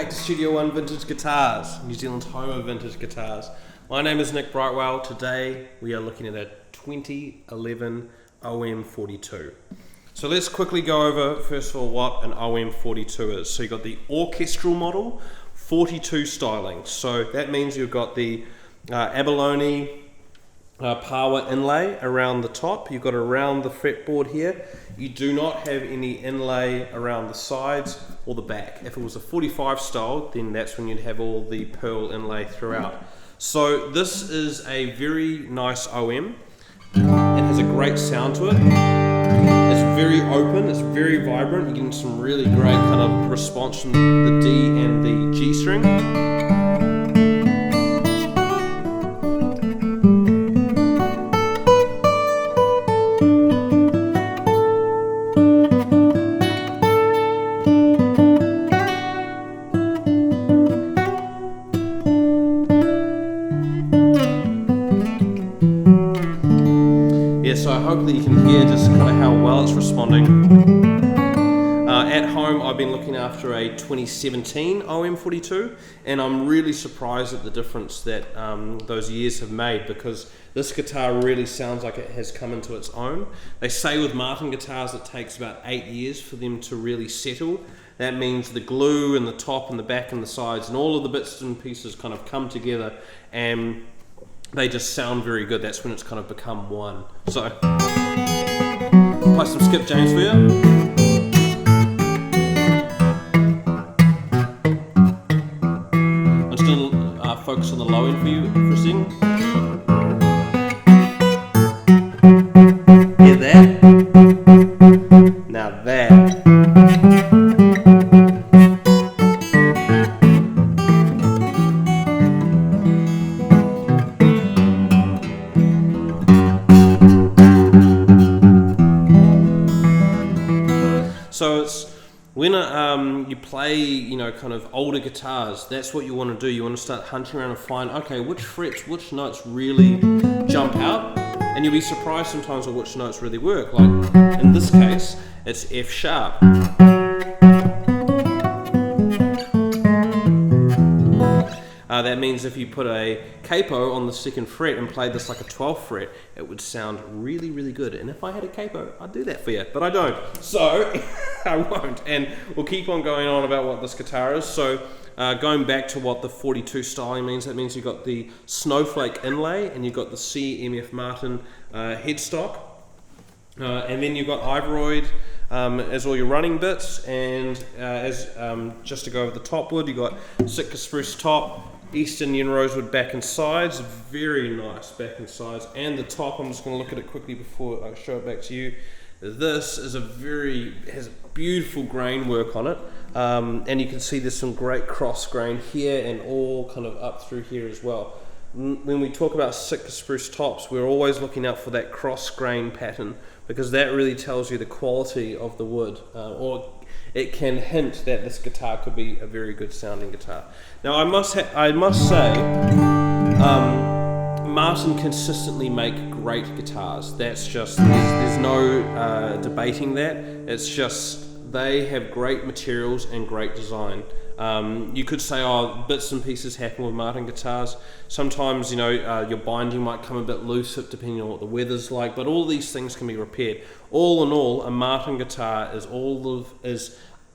back to Studio One Vintage Guitars, New Zealand's home of vintage guitars. My name is Nick Brightwell. Today we are looking at a 2011 OM-42. So let's quickly go over, first of all, what an OM-42 is. So you've got the Orchestral Model 42 styling. So that means you've got the abalone power inlay around the top. You've got around the fretboard here. You do not have any inlay around the sides or the back. If it was a 45 style, then that's when you'd have all the pearl inlay throughout. So this is a very nice OM. It has a great sound to it. It's very open, it's very vibrant. You're getting some really great kind of response from the D and the G string. So I hope that you can hear just kind of how well it's responding. At home I've been looking after a 2017 OM-42 and I'm really surprised at the difference that those years have made, because this guitar really sounds like it has come into its own. They say with Martin guitars it takes about 8 years for them to really settle. That means the glue and the top and the back and the sides and all of the bits and pieces kind of come together and they just sound very good. That's when it's kind of become one. So, play some Skip James for you. I'm just going to focus on the low end for you for a second. Hear that? Now that. So it's when you play, you know, kind of older guitars, that's what you want to do. You want to start hunting around and find, okay, which frets, which notes really jump out, and you'll be surprised sometimes at which notes really work. Like in this case, it's F sharp. That means if you put a capo on the second fret and played this like a 12th fret, it would sound really, really good. And if I had a capo, I'd do that for you, but I don't. So, I won't. And we'll keep on going on about what this guitar is. So, going back to what the 42 styling means, that means you've got the snowflake inlay and you've got the CMF Martin headstock. And then you've got Ivoroid as all your running bits, and just to go over the top wood, you've got Sitka spruce top, East Indian rosewood back and sides, very nice back and sides, and the top, I'm just going to look at it quickly before I show it back to you. This is has beautiful grain work on it, and you can see there's some great cross grain here and all kind of up through here as well. When we talk about Sitka spruce tops, we're always looking out for that cross grain pattern, because that really tells you the quality of the wood, or it can hint that this guitar could be a very good sounding guitar. Now I must say, Martin consistently make great guitars. That's just, there's no debating that. It's just, they have great materials and great design. You could say, oh, bits and pieces happen with Martin guitars. Sometimes, you know, your binding might come a bit loose depending on what the weather's like, but all these things can be repaired. All in all, a Martin guitar is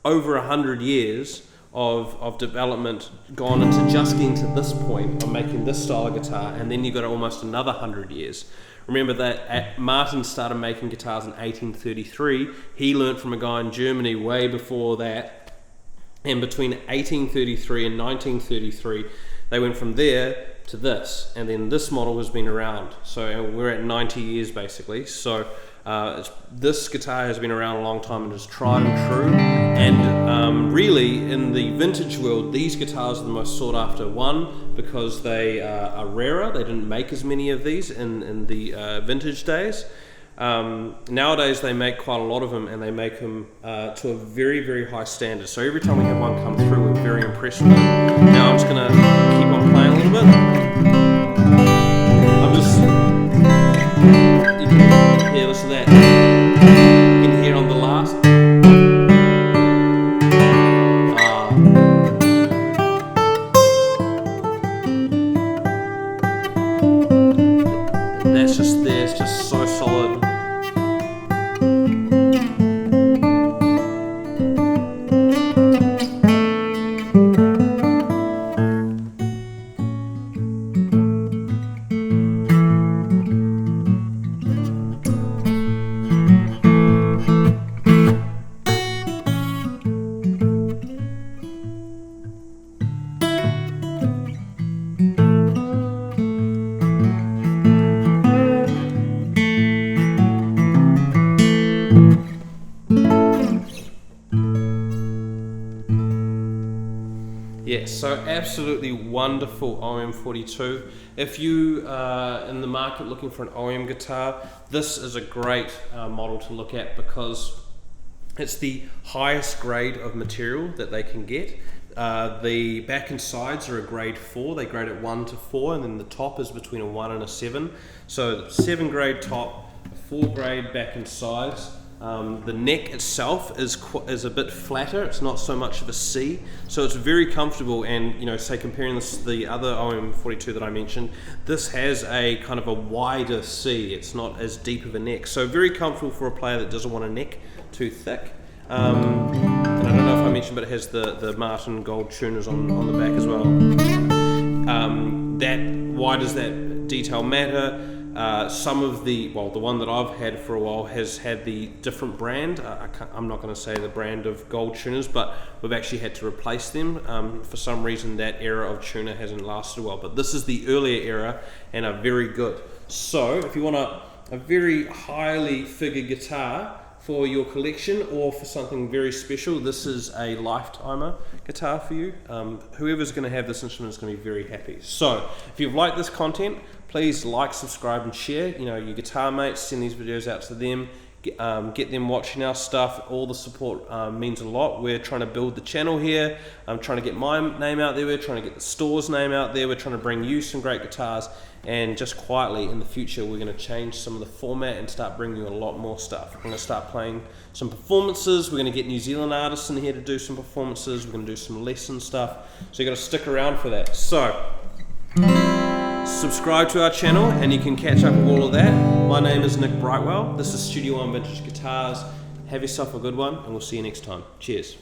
over 100 years of development gone into just getting to this point of making this style of guitar, and then you've got almost another 100 years. Remember that Martin started making guitars in 1833. He learnt from a guy in Germany way before that. And between 1833 and 1933, they went from there to this, and then this model has been around. So we're at 90 years basically. So this guitar has been around a long time and is tried and true. And really, in the vintage world, these guitars are the most sought after. One, because they are rarer. They didn't make as many of these in the vintage days. Nowadays they make quite a lot of them, and they make them to a very, very high standard. So every time we have one come through, we're very impressed with them. Now I'm just going to keep on playing a little bit. You can hear, listen to that. You can hear on the last. that's just there, it's just so solid. Yes, so absolutely wonderful OM-42. If you are in the market looking for an OM guitar, this is a great model to look at because it's the highest grade of material that they can get. The back and sides are a grade 4, they grade it 1 to 4, and then the top is between a 1 and a 7. So 7 grade top, 4 grade back and sides. The neck itself is a bit flatter, it's not so much of a C, so it's very comfortable. And you know, say comparing this to the other OM-42 that I mentioned, this has a kind of a wider C, it's not as deep of a neck, so very comfortable for a player that doesn't want a neck too thick. And I don't know if I mentioned, but it has the Martin gold tuners on the back as well. Why does that detail matter? Some of the one that I've had for a while has had the different brand. I'm not going to say the brand of gold tuners, but we've actually had to replace them. For some reason that era of tuner hasn't lasted well, but this is the earlier era and are very good. So if you want a very highly figured guitar for your collection or for something very special, this is a lifetimer guitar for you. Whoever's going to have this instrument is going to be very happy. So if you've liked this content, please like, subscribe and share. You know, your guitar mates, send these videos out to them, get them watching our stuff. All the support means a lot. We're trying to build the channel here. I'm trying to get my name out there, we're trying to get the store's name out there, we're trying to bring you some great guitars, and just quietly in the future we're going to change some of the format and start bringing you a lot more stuff. We're going to start playing some performances, we're going to get New Zealand artists in here to do some performances, we're going to do some lesson stuff, so you've got to stick around for that. So subscribe to our channel and you can catch up with all of that. My name is Nick Brightwell, this is Studio One Vintage Guitars. Have yourself a good one and we'll see you next time. Cheers.